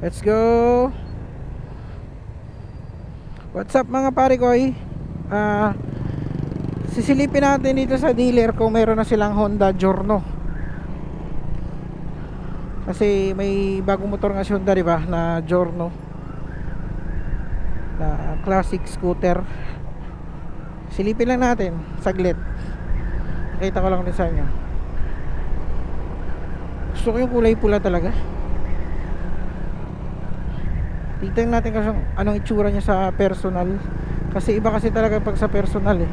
Let's go. What's up mga pare koy? Sisilipin natin dito sa dealer kung meron na silang Honda Giorno. Kasi may bagong motor nga si Honda, diba? Na Giorno, na classic scooter. Silipin lang natin saglit. Nakita ko lang din sa inyo. Gusto ko yung kulay pula talaga. Tingnan natin kasi anong itsura niya sa personal. Kasi iba kasi talaga pag sa personal eh.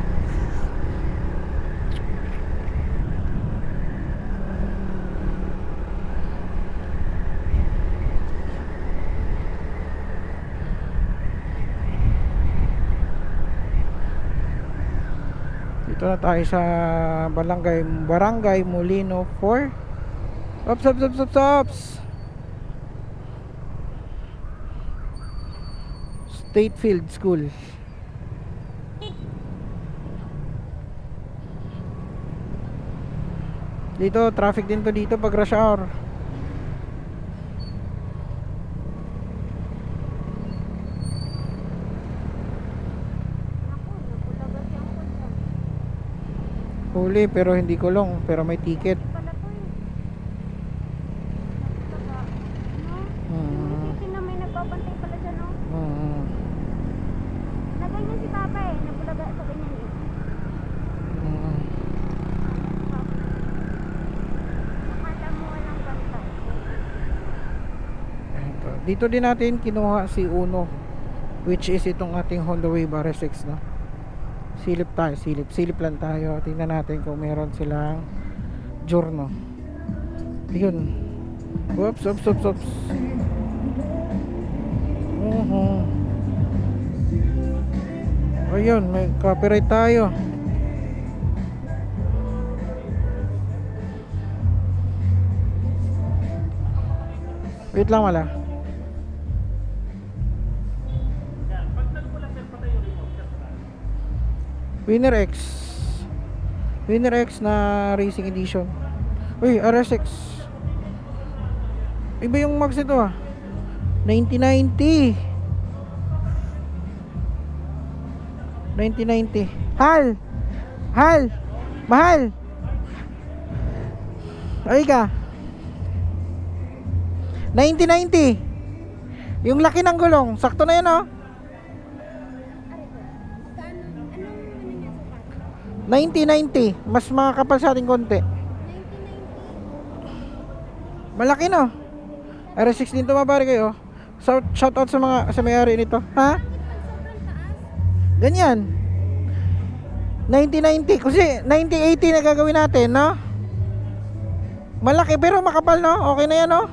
Dito na tayo sa Barangay Molino 4. Ops. State Field School. Dito traffic din to dito pag rush hour. Huli pero hindi kulong, pero may ticket. Dito din natin kinuha si Uno, which is itong ating Honda Wave RS6, no? Silip lang tayo. Tingnan natin kung meron silang Giorno. Yun. Oops. Ayun, may copyright tayo. Wait lang wala. Winner X na Racing Edition. Uy, RS6. Iba yung mags nito ah. 9090. Hal. Mahal. Ay ka. 9090. Yung laki ng gulong, sakto na yan oh. 9090, mas makakapal sa ating konti. 9090. Malaki no. RS6 din to mga pare kayo. Shout out sa may-ari nito. Ha? Ganyan. 9090 kasi 9080 na gagawin natin, no? Malaki pero makapal, no? Okay na yan, no?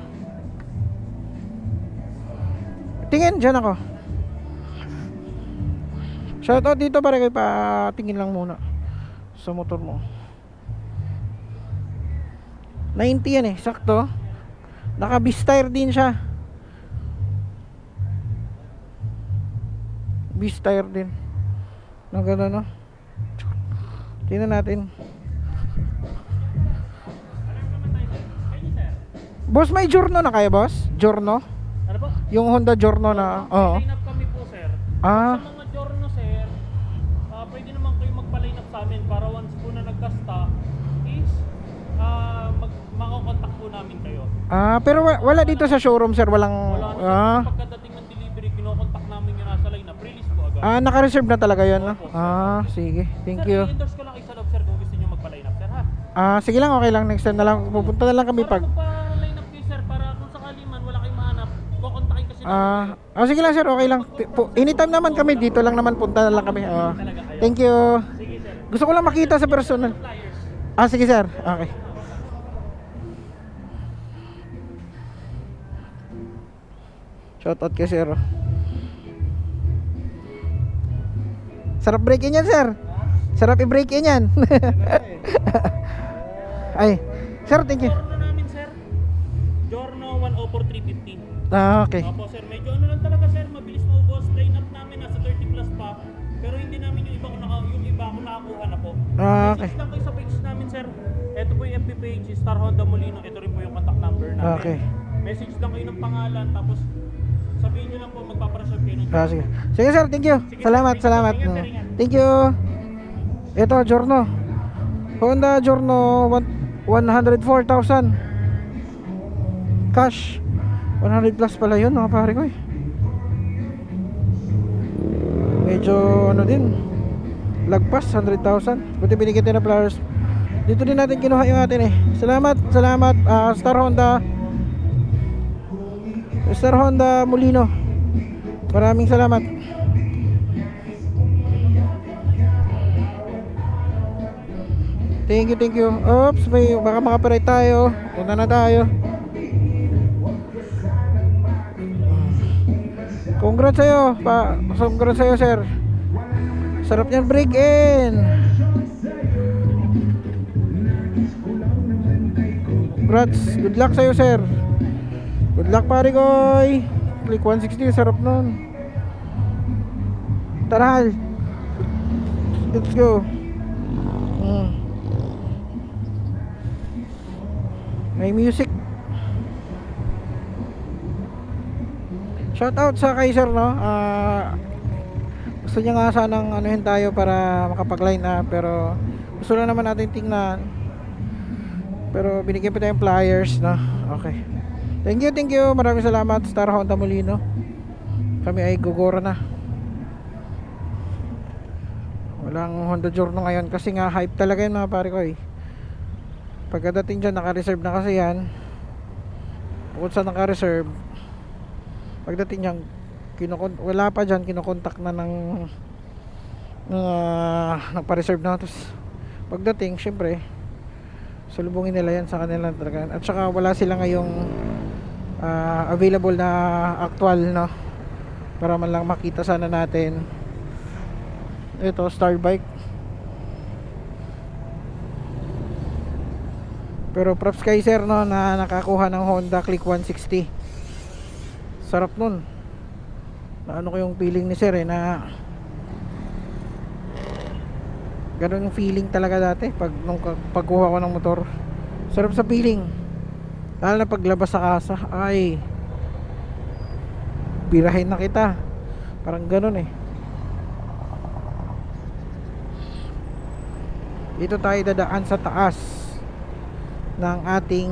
Tingin dyan ako. Shout out dito pare kayo, patingin lang muna sa motor mo. 90 yan eh, sakto. Naka B-Style din siya. B-Style din. Na gano'n no. Tingnan natin. Boss, may Giorno na kayo, boss? Giorno? Ano po? Yung Honda Giorno na, oo. Line up kami po, sir. Ah. Sa mga Giorno, sir, pwede naman kayo magpa-line up sa amin para once po na nagka-stock is makakontak po namin kayo. Pero wala dito sa showroom, sir. Walang Wala na, sir. Pagkadating ng delivery, kinokontak namin yung nasa line up. Release po agad. Naka-reserve na talaga 'yan, no? Opo. Sige. Thank Sir, you. i-endorse ko lang isa love, sir, kung gusto nyo magpa-line up, sir, ha? Sige lang, okay lang. Next time na lang. Pupunta na lang kami Para pag magpa-line up kayo, sir, para kung sakali man wala kayong mahanap, kukontakin kasi namin. Sige lang, sir. Okay lang. Anytime naman kami. Dito lang naman. Punta na lang kami. Thank you. Sige, sir. Gusto ko lang makita sa personal. Flyers. Sige, sir. Okay. Shoutout kay sir. Sarap break-in yan, sir. Sarap i-break-in yan. Ay, sir, thank you. Giorno namin, sir. Giorno 104 315. Okay. Opo, sir. Medyo ano lang talaga, sir. Mabilis maubos. Line up namin nasa 30 plus pa. Pero hindi namin yung iba ko nakakuha na po. Okay. Message lang kayo sa page namin, sir. Ito po yung FB page, Star Honda Molino. Ito rin po yung contact number namin. Okay. Message lang kayo ng pangalan, tapos sabihin nyo lang po magpapareserve kayo ng Sige. Sige sir, thank you. Sige, Salamat, sir. salamat. Ingat, sir, ingat. Thank you. Ito, Giorno. Honda Giorno 104,000. Cash. 100 plus pala yun, mga pare ko eh. Medyo ano din, lagpas 100,000. Buti binigyan tayo ng flowers. Dito din natin kinuha yung atin eh. Salamat, salamat. Star Honda Molino. Maraming salamat. Thank you, thank you. Oops, baka makaparate tayo. Punta na tayo. Congrats sa'yo, congrats sa'yo, sir. Sarap niyan break in. Congrats. Good luck sa'yo, sir. Good luck, pare koy. Click 160, sarap nun. Tara, Hal. Let's go. May music. Shout out sa kay sir, no. Gusto niya nga sanang anuhin tayo para makapag-line up, pero gusto lang naman natin tingnan. Pero binigyan pa tayong flyers, no. Okay. Thank you. Maraming salamat, Star Honda Molino. Kami ay gugora na. Walang Honda Giorno ngayon kasi nga hype talaga yun, mga pare ko eh. Pagkadating dyan, naka-reserve na kasi yan. Bukod sa naka-reserve, pagdating dyan, wala pa dyan, kinokontak na ng nagpa-reserve na. Tapos pagdating, syempre sulubungin nila yan sa kanila talaga. At saka wala sila ngayong available na actual, no, para man lang makita sana natin. Ito, Star Bike. Pero props kay sir, no, na nakakuha ng Honda Click 160. Sarap nun. Na ano ko yung feeling ni sir eh, na ganun yung feeling talaga dati nung pagkuha ko ng motor. Sarap sa feeling. Lalo na paglabas sa kasa, ay birahin na kita. Parang ganun eh. Dito tayo dadaan sa taas ng ating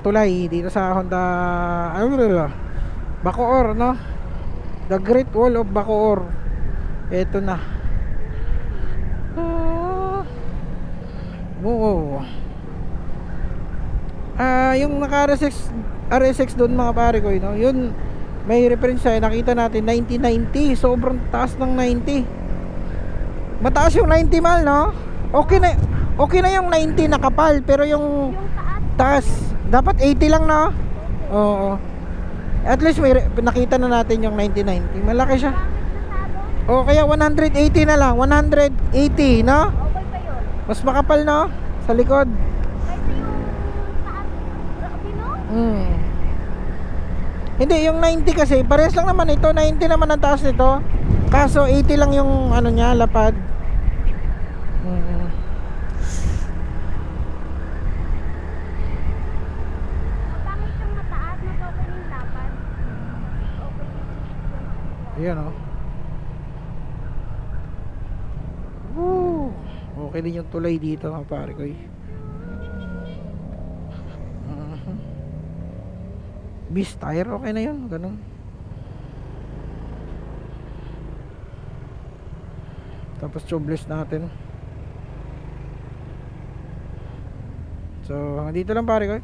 tulay dito sa Honda Bacoor, no? The Great Wall of Bacoor. Ito na. Yung naka RSX doon, mga pare ko, no? Yun, may reference siya, nakita natin 90. Sobrang taas ng 90. Mataas yung 90 mal, no? Okay na yung 90 na kapal, pero yung taas dapat 80 lang, no? Oo. At least may nakita na natin yung 90. Malaki siya. O kaya 180 na lang, 180, no? Okay pa yun. Mas makapal, no? Sa likod. Kasi yung taas, grabe no? Hindi, yung 90 kasi parehas lang naman ito. 90 naman ang taas nito. Kaso 80 lang yung ano niya, lapad. Pangit yung mataas, mas okay yung lapad. Ayan, oh. Woo! Okay din yung tulay dito, mga pare ko. Beast tire, okay na yun. Ganun. Tapos tubeless natin. So, dito lang, pare ko.